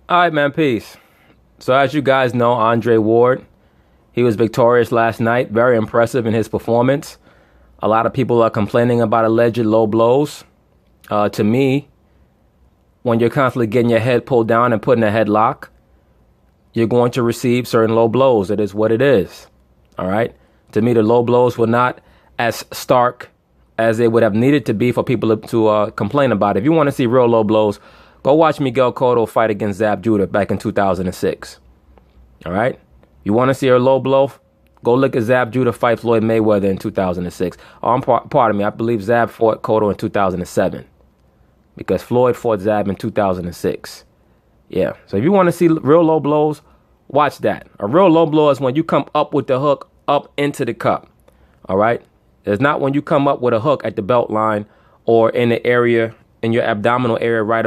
All right, man, peace. So as you guys know, Andre Ward, he was victorious last night. Very impressive in his performance. A lot of people are complaining about alleged low blows. To me, when you're constantly getting your head pulled down and put in a headlock, you're going to receive certain low blows. It is what it is. All right. To me, the low blows were not as stark as they would have needed to be for people to complain about it. If you want to see real low blows, go watch Miguel Cotto fight against Zab Judah back in 2006. All right. You want to see a low blow? Go look at Zab Judah fight Floyd Mayweather in 2006. Pardon me. I believe Zab fought Cotto in 2007 because Floyd fought Zab in 2006. Yeah. So if you want to see real low blows, watch that. A real low blow is when you come up with the hook up into the cup. All right. It's not when you come up with a hook at the belt line or in the area, in your abdominal area, right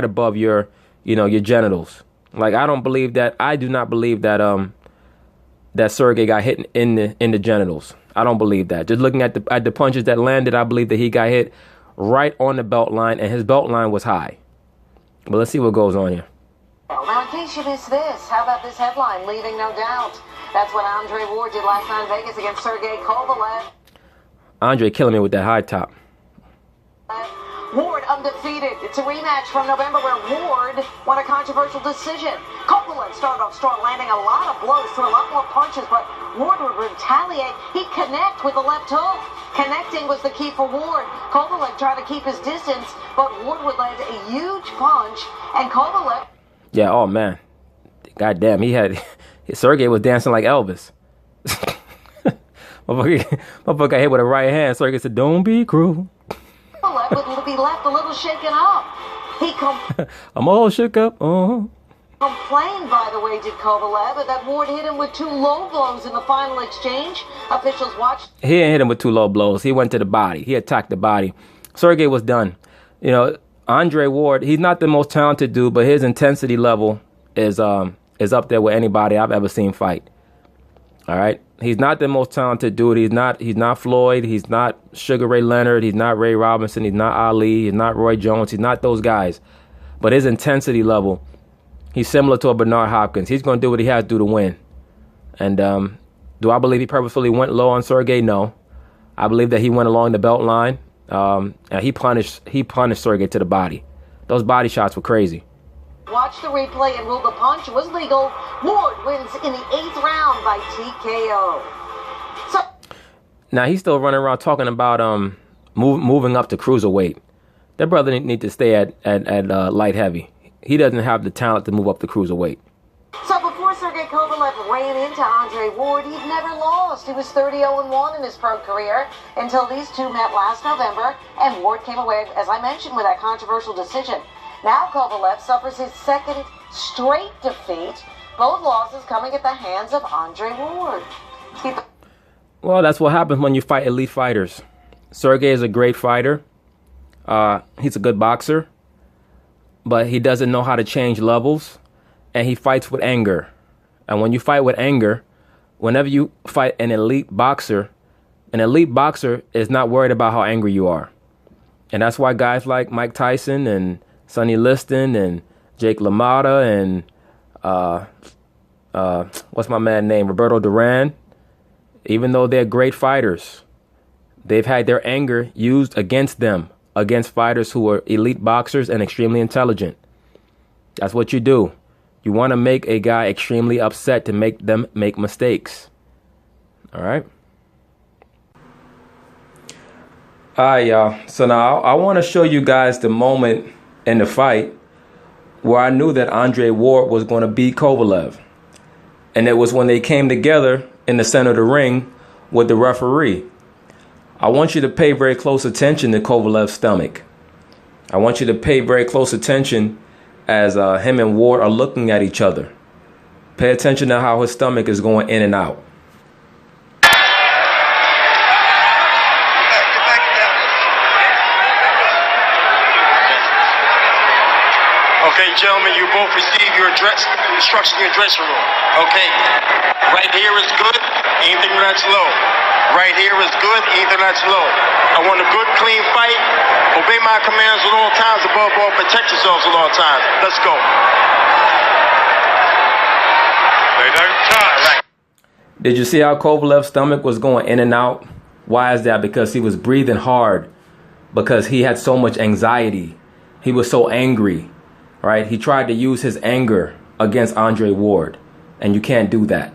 above your, your genitals. Like, I don't believe that. I do not believe that that Sergey got hit in the genitals. I don't believe that. Just looking at the punches that landed, I believe that he got hit right on the belt line, and his belt line was high. But let's see what goes on here. Now, in case you missed this, how about this headline, leaving no doubt? That's what Andre Ward did last night in Vegas against Sergey Kovalev. Andre killing me with that high top. Ward undefeated. It's a rematch from November where Ward won a controversial decision. Kovalev started off strong, landing a lot of blows, threw a lot more punches, but Ward would retaliate. He'd connect with the left hook. Connecting was the key for Ward. Kovalev tried to keep his distance, but Ward would land a huge punch, and Kovalev... Yeah, oh man. God damn, Sergey was dancing like Elvis. Motherfucker got hit with a right hand. Sergey said, "Don't be cruel." Kovalev would be left a little shaken up. I'm all shook up. Complained, by the way, did Kovalev, that Ward hit him with 2 low blows in the final exchange. Officials watched. He didn't hit him with 2 low blows. He went to the body. He attacked the body. Sergey was done. Andre Ward, he's not the most talented dude, but his intensity level is up there with anybody I've ever seen fight. All right. He's not the most talented dude. He's not Floyd. He's not Sugar Ray Leonard. He's not Ray Robinson. He's not Ali. He's not Roy Jones. He's not those guys. But his intensity level, he's similar to a Bernard Hopkins. He's going to do what he has to do to win. And do I believe he purposefully went low on Sergey? No. I believe that he went along the belt line. And he punished Sergey to the body. Those body shots were crazy. Watch the replay and ruled the punch was legal. Ward wins in the 8th round by TKO. Now he's still running around talking about moving up to cruiserweight. That brother need to stay at light heavy. He doesn't have the talent to move up to cruiserweight. So before Sergey Kovalev ran into Andre Ward, he'd never lost. He was 30-0-1 in his pro career until these two met last November, and Ward came away, as I mentioned, with that controversial decision. Now Kovalev suffers his 2nd straight defeat, both losses coming at the hands of Andre Ward. Well, that's what happens when you fight elite fighters. Sergey is a great fighter. He's a good boxer, but he doesn't know how to change levels, and he fights with anger. And when you fight with anger, whenever you fight an elite boxer is not worried about how angry you are. And that's why guys like Mike Tyson and Sonny Liston and Jake LaMotta and what's my man's name? Roberto Duran. Even though they're great fighters, they've had their anger used against them, against fighters who are elite boxers and extremely intelligent. That's what you do. You want to make a guy extremely upset to make them make mistakes. All right. All right, y'all. So now I want to show you guys the moment in the fight where I knew that Andre Ward was going to beat Kovalev. And it was when they came together in the center of the ring with the referee. I want you to pay very close attention to Kovalev's stomach. I want you to pay very close attention as him and Ward are looking at each other. Pay attention to how his stomach is going in and out. Okay, gentlemen, you both receive your instructions in your dressing room. Okay, right here is good, anything that's low. Right here is good, anything that's low. I want a good, clean fight. Obey my commands at all times. Above all, protect yourselves at all times. Let's go. They don't touch. Did you see how Kovalev's stomach was going in and out? Why is that? Because he was breathing hard, because he had so much anxiety. He was so angry, right? He tried to use his anger against Andre Ward, and you can't do that.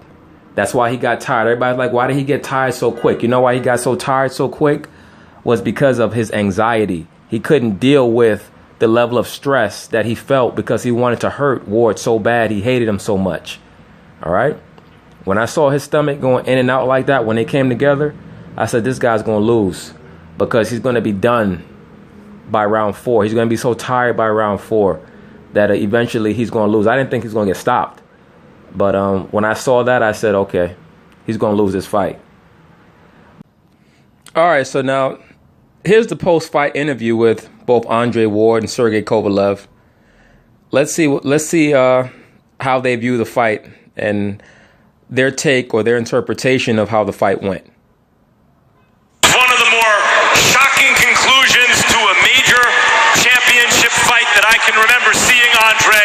That's why he got tired. Everybody's like, why did he get tired so quick? You know why he got so tired so quick? Was because of his anxiety. He couldn't deal with the level of stress that he felt because he wanted to hurt Ward so bad. He hated him so much. All right? When I saw his stomach going in and out like that, when they came together, I said, this guy's going to lose because he's going to be done by round 4. He's going to be so tired by round 4 that eventually he's going to lose. I didn't think he's going to get stopped. But when I saw that, I said, okay, he's going to lose this fight. All right, so now here's the post-fight interview with both Andre Ward and Sergey Kovalev. Let's see how they view the fight and their take or their interpretation of how the fight went. One of the more shocking conclusions to a major championship fight that I can remember seeing, Andre.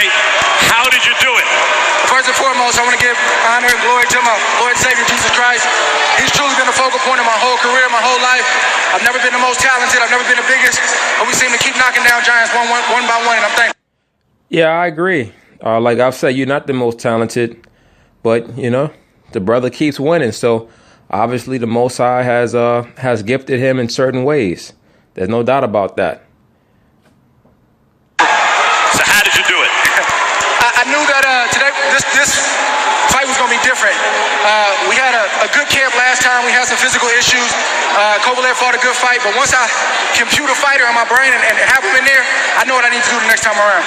How did you do it? First and foremost, I want to give honor and glory to my Lord and Savior, Jesus Christ. He's truly been the focal point of my whole career, my whole life. I've never been the most talented. I've never been the biggest. But we seem to keep knocking down giants one by one, and I'm thankful. Yeah, I agree. Like I've said, you're not the most talented, but, you know, the brother keeps winning. So obviously the Most High has gifted him in certain ways. There's no doubt about that. So how did you do it? I knew that today this fight was going to be different. We had a good camp last time. We had some physical issues. Kovalev fought a good fight, but once I compute a fighter in my brain and have him in there, I know what I need to do the next time around.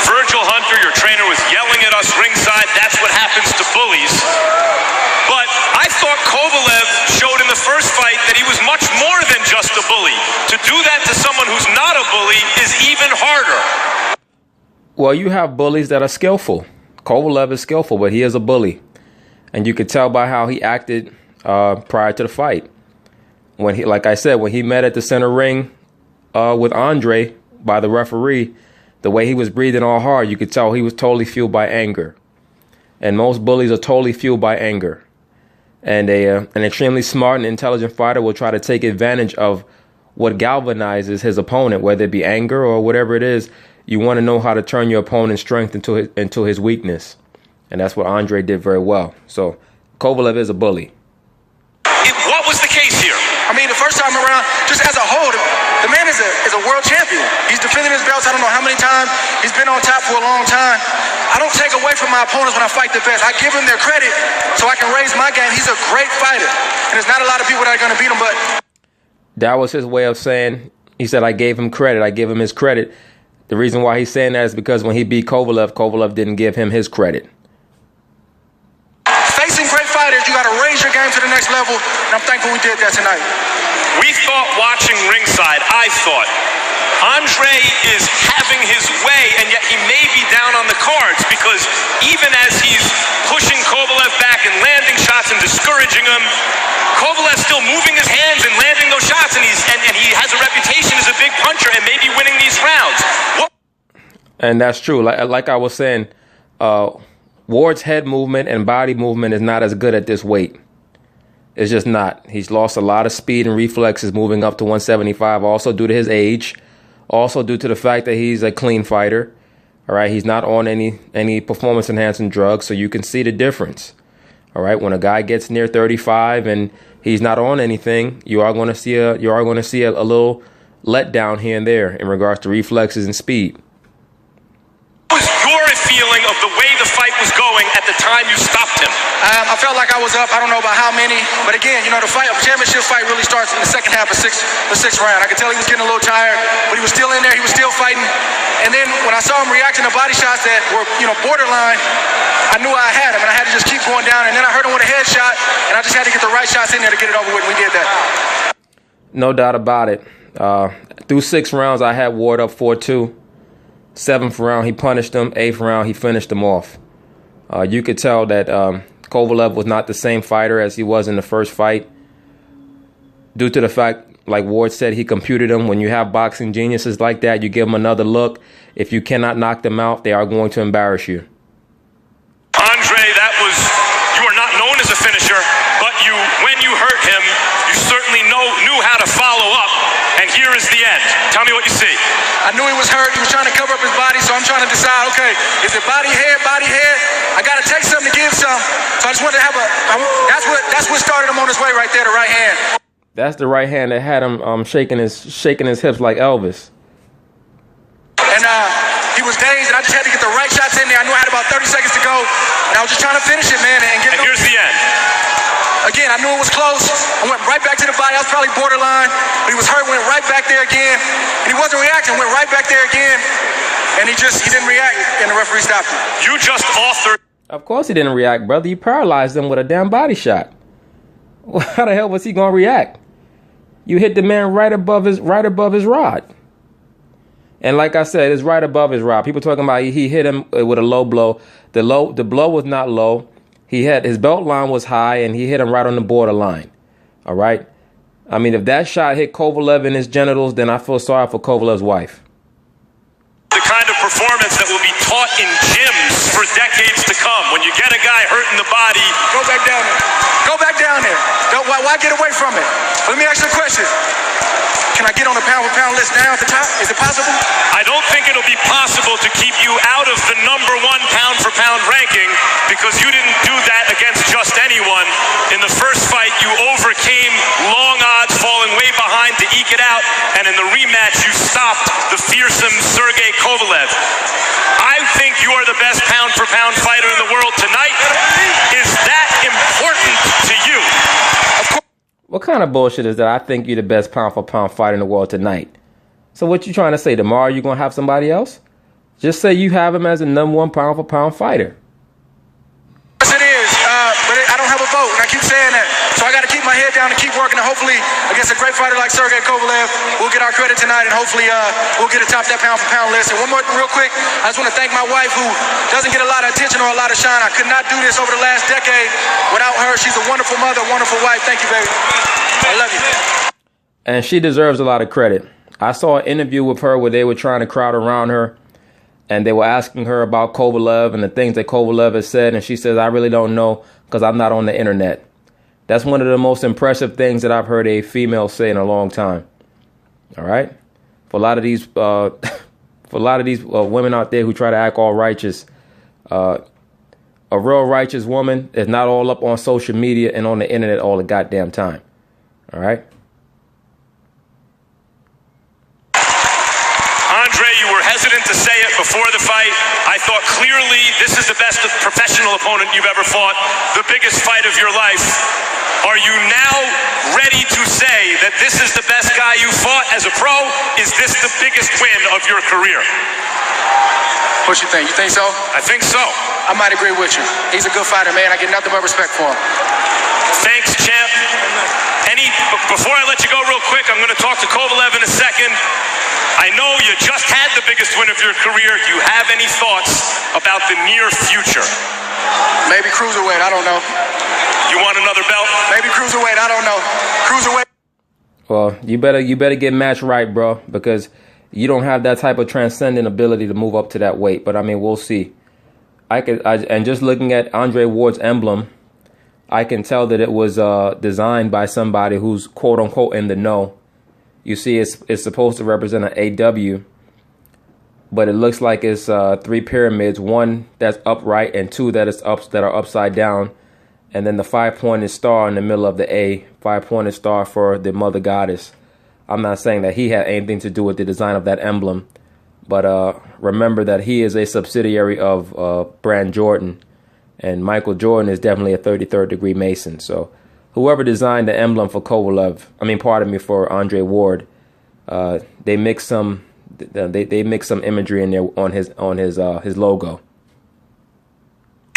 Virgil Hunter, your trainer, was yelling at us ringside. That's what happens to bullies. But I thought Kovalev showed in the first fight that he was much more than just a bully. To do that to someone who's not a bully is even harder. Well, you have bullies that are skillful. Kovalev is skillful, but he is a bully. And you could tell by how he acted prior to the fight. When he, like I said, when he met at the center ring with Andre by the referee, the way he was breathing all hard, you could tell he was totally fueled by anger. And most bullies are totally fueled by anger. And an extremely smart and intelligent fighter will try to take advantage of what galvanizes his opponent, whether it be anger or whatever it is. You want to know how to turn your opponent's strength into his weakness. And that's what Andre did very well. So Kovalev is a bully. What was the case here? I mean, the first time around, just as a whole, the man is a world champion. He's defending his belts I don't know how many times. He's been on top for a long time. I don't take away from my opponents when I fight the best. I give him their credit so I can raise my game. He's a great fighter. And there's not a lot of people that are going to beat him, but... That was his way of saying, he said, I gave him credit. I give him his credit. The reason why he's saying that is because when he beat Kovalev, Kovalev didn't give him his credit. Facing great fighters, you got to raise your game to the next level, and I'm thankful we did that tonight. We thought watching ringside, I thought, Andre is having his way, and yet he may be down on the cards because even as he's pushing Kovalev back and landing shots and discouraging him, Kovalev's still moving his hands and landing those shots, and he has a reputation as a big puncher and maybe winning these rounds. And that's true. Like I was saying, Ward's head movement and body movement is not as good at this weight. It's just not. He's lost a lot of speed and reflexes moving up to 175, also due to his age, also due to the fact that he's a clean fighter. All right, he's not on any performance-enhancing drugs, so you can see the difference. All right, when a guy gets near 35 and he's not on anything, you are going to see a little letdown here and there in regards to reflexes and speed. What was your feeling of the way the fight was going at the time you stopped him? I felt like I was up. I don't know about how many, but again, you know, the championship fight really starts in the second half of the sixth round. I could tell he was getting a little tired, but he was still in there. He was still fighting. And then when I saw him reacting to body shots that were, you know, borderline, I knew I had him, and I had to just keep going down. And then I heard him with a headshot, and I just had to get the right shots in there to get it over with. And we did that. No doubt about it. Through 6 rounds, I had Ward up 4-2. 7th round, he punished him. 8th round, he finished him off. You could tell that Kovalev was not the same fighter as he was in the first fight, due to the fact, like Ward said, he computed him. When you have boxing geniuses like that, you give them another look. If you cannot knock them out, they are going to embarrass you. finisher, but when you hurt him, you certainly knew how to follow up. And here is the end. Tell me what you see. I knew he was hurt. He was trying to cover up his body, so I'm trying to decide, okay, is it body, head? I got to take something to give some. So I just wanted to have that's what started him on his way right there, the right hand. That's the right hand that had him shaking his hips like Elvis. And he was dazed, and I just had to get the right shots in there. I knew I had about 30 seconds to go, and I was just trying to finish it, man. And here's the end. Again, I knew it was close. I went right back to the body. I was probably borderline, but he was hurt, went right back there again. And he wasn't reacting, went right back there again. And he didn't react, and the referee stopped him. You just authored. Of course he didn't react, brother. You paralyzed him with a damn body shot. How the hell was he going to react? You hit the man right above his rod. And like I said, it's right above his rod. People talking about he hit him with a low blow. The blow was not low. His belt line was high, and he hit him right on the borderline. All right? I mean, if that shot hit Kovalev in his genitals, then I feel sorry for Kovalev's wife. The kind of performance that will be taught in gyms for decades to come. When you get a guy hurt in the body, go back down there. Go back down there. Why get away from it? Let me ask you a question. Can I get on the pound-for-pound list now at the top? Is it possible? I don't think it'll be possible to keep you out of the number one pound-for-pound ranking because you didn't do that against just anyone. In the first fight, you overcame long odds, falling way behind to eke it out, and in the rematch, you stopped the fearsome Sergey Kovalev. I think you are the best pound-for-pound fighter in the world tonight. Is that important to you? What kind of bullshit is that? I think you're the best pound-for-pound fighter in the world tonight. So what you trying to say? Tomorrow you're going to have somebody else? Just say you have him as the number one pound-for-pound fighter. Yes, it is. But I don't have a vote, and I keep saying that. So I got to keep my head down and keep working, and hopefully against a great fighter like Sergey Kovalev, we'll get our credit tonight, and hopefully we'll get atop that pound-for-pound list. And one more thing real quick, I just want to thank my wife, who doesn't get a lot of attention or a lot of shine. I could not do this over the last decade without her. She's a wonderful mother, wonderful wife. Thank you, baby. I love you. And she deserves a lot of credit. I saw an interview with her where they were trying to crowd around her, and they were asking her about Kovalev and the things that Kovalev has said, and she says, I really don't know because I'm not on the internet. That's one of the most impressive things that I've heard a female say in a long time. All right? For a lot of these women out there who try to act all righteous, a real righteous woman is not all up on social media and on the internet all the goddamn time. All right? Andre, you were hesitant to say it before the fight. I thought clearly this is the best professional opponent you've ever fought, the biggest fight of your life. Are you now ready to say that this is the best guy you fought as a pro? Is this the biggest win of your career? What you think? You think so? I think so. I might agree with you. He's a good fighter, man. I get nothing but respect for him. Thanks, champ. Before I let you go real quick, I'm going to talk to Kovalev in a second. I know you just had the biggest win of your career. Do you have any thoughts about the near future? Maybe cruiserweight. I don't know. You want another belt? Maybe cruiserweight. I don't know. Cruiserweight. Well, you better get matched right, bro, because you don't have that type of transcendent ability to move up to that weight. But I mean, we'll see. And just looking at Andre Ward's emblem, I can tell that it was designed by somebody who's quote unquote in the know. You see, it's supposed to represent an AW, but it looks like it's three pyramids, one that's upright and two that are upside down, and then the 5-pointed star in the middle of the A, 5-pointed star for the mother goddess. I'm not saying that he had anything to do with the design of that emblem, but remember that he is a subsidiary of Brand Jordan, and Michael Jordan is definitely a 33rd degree Mason. So whoever designed the emblem for for Andre Ward, they mix some imagery in there on his logo.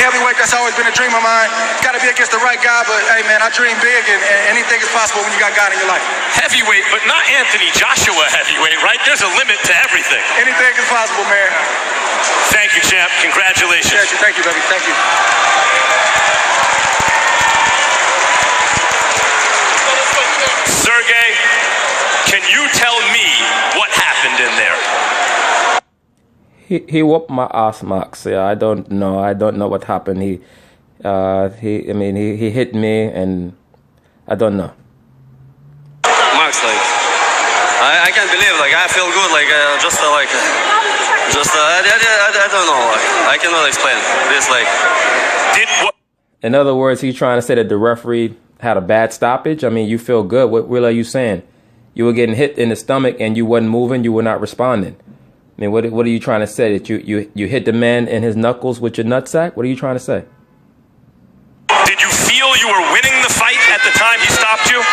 Heavyweight, that's always been a dream of mine. It's got to be against the right guy, but hey, man, I dream big, and anything is possible when you got God in your life. Heavyweight, but not Anthony Joshua heavyweight, right? There's a limit to everything. Anything is possible, man. Thank you, champ. Congratulations. Thank you, baby. Thank you. Sergey, can you tell me what happened in there? He whooped my ass, Max. Yeah, I don't know what happened. He hit me, and I don't know. Max, like, I can't believe, like, I feel good, like, I don't know, like, I cannot explain this, like. In other words, he's trying to say that the referee had a bad stoppage. I mean, you feel good. What really are you saying? You were getting hit in the stomach and you wasn't moving. You were not responding. I mean, what are you trying to say? That you hit the man in his knuckles with your nutsack? What are you trying to say? Did you feel you were winning the fight at the time he stopped you?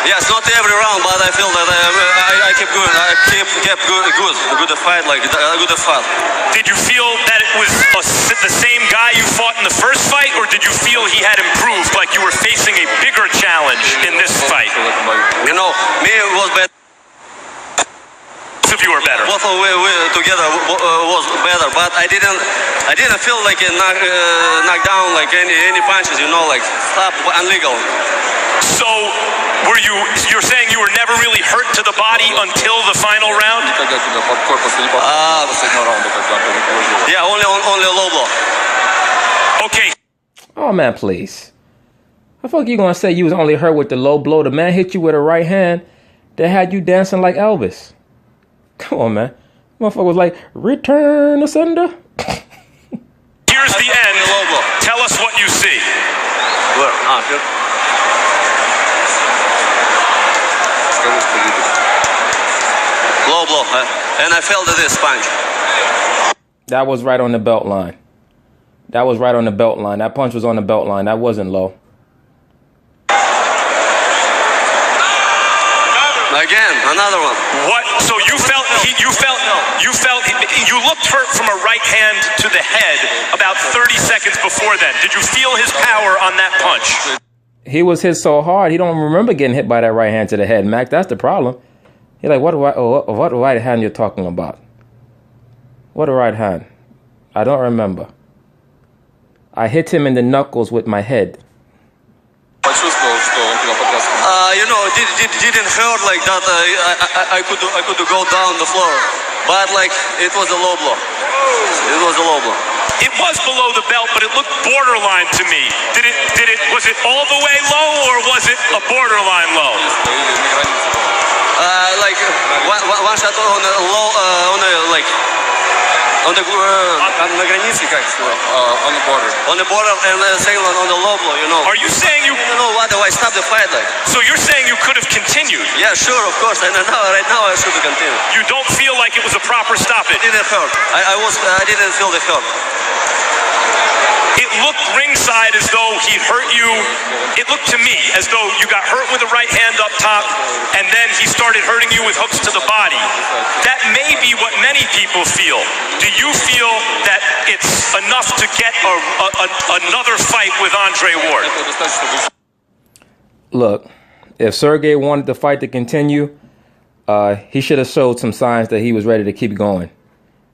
Yes, not every round, but I feel that I kept going. I kept good fight, like a good fight. Did you feel that it was the same guy you fought in the first fight, or did you feel he had improved, like you were facing a bigger challenge in this fight? You know, me was better. Both of you were better. Both of we together was better, but I didn't feel like a knocked down, like any punches. You know, like stop illegal. So, you're saying you were never really hurt to the body until the final round? Yeah, only a low blow. Okay. Oh, man, please. How the fuck you gonna say you was only hurt with the low blow? The man hit you with a right hand that had you dancing like Elvis. Come on, man. Motherfucker was like, return to sender. Here's the end. Tell us what you see. Where? Low blow, and I felt this punch. That was right on the belt line. That was right on the belt line. That punch was on the belt line. That wasn't low. Again, another one. What? So you looked hurt from a right hand to the head about 30 seconds before then. Did you feel his power on that punch? He was hit so hard, he don't remember getting hit by that right hand to the head, Mac. That's the problem. He's like, what right hand you're talking about? What right hand? I don't remember. I hit him in the knuckles with my head. You know, it didn't hurt like that. I could go down the floor, but like it was a low blow. It was a low blow. It was below the belt, but it looked borderline to me. Was it all the way low, or was it a borderline low? Like one shot on the low, on the границе, как сказать? On the border. On the border, and the second one on the low blow, you know. Are you saying you? You know what? I stopped the fight, like. So you're saying you could have continued? Yeah, sure, of course. And right now I should have continued. You don't feel like it was a proper stoppage? It didn't hurt. I didn't feel the hurt. It looked ringside as though he hurt you. It looked to me as though you got hurt with the right hand up top, and then he started hurting you with hooks to the body. That may be what many people feel. Do you feel that it's enough to get another fight with Andre Ward? Look, if Sergey wanted the fight to continue, he should have showed some signs that he was ready to keep going.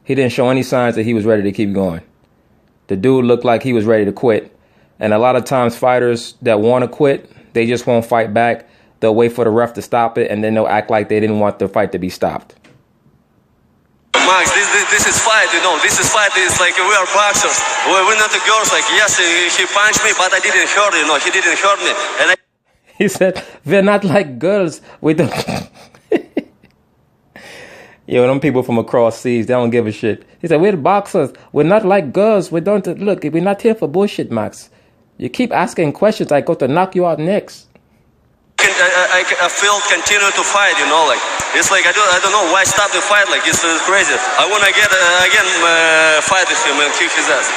He didn't show any signs that he was ready to keep going. The dude looked like he was ready to quit. And a lot of times fighters that want to quit, they just won't fight back. They'll wait for the ref to stop it, and then they'll act like they didn't want the fight to be stopped. Max, this is fight, you know. This is fight. It's like we are boxers. We're not the girls. Like, yes, he punched me, but I didn't hurt, you know. He didn't hurt me. And he said, we're not like girls. We don't... Yo, them people from across seas, they don't give a shit. He said, we're boxers. We're not like girls. We don't... Look, we're not here for bullshit, Max. You keep asking questions, I go to knock you out next. I feel continue to fight, you know, like it's like I don't know why stop the fight, like it's crazy. I want to get again fight with him and kick his ass.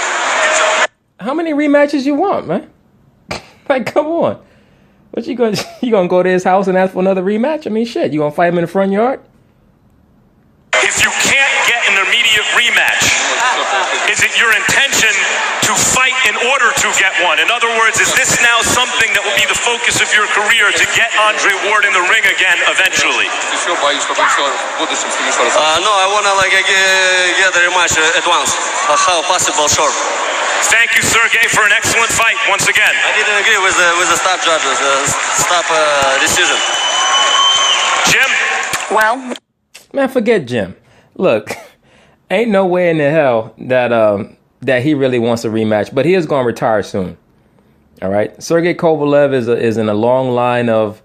How many rematches you want, man? Like, come on, what you gonna go to his house and ask for another rematch? I mean, shit, you gonna fight him in the front yard? If you can't get an immediate rematch, is it your intention to fight in order to get one? In other words, is this now something that will be the focus of your career to get Andre Ward in the ring again eventually? No, I want to like get a rematch at once. How possible, short. Thank you, Sergey, for an excellent fight once again. I didn't agree with the stop judges, stop decision. Jim? Well, man, forget Jim. Look, ain't no way in the hell that that he really wants a rematch, but he is going to retire soon. All right. Sergey Kovalev is in a long line of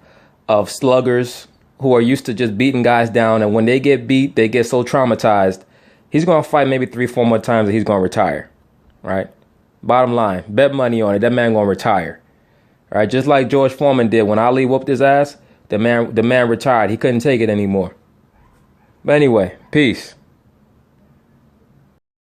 sluggers who are used to just beating guys down. And when they get beat, they get so traumatized. He's going to fight maybe 3-4 more times and he's going to retire. Right. Bottom line, bet money on it. That man going to retire. All right. Just like George Foreman did when Ali whooped his ass. The man retired. He couldn't take it anymore. But anyway, peace.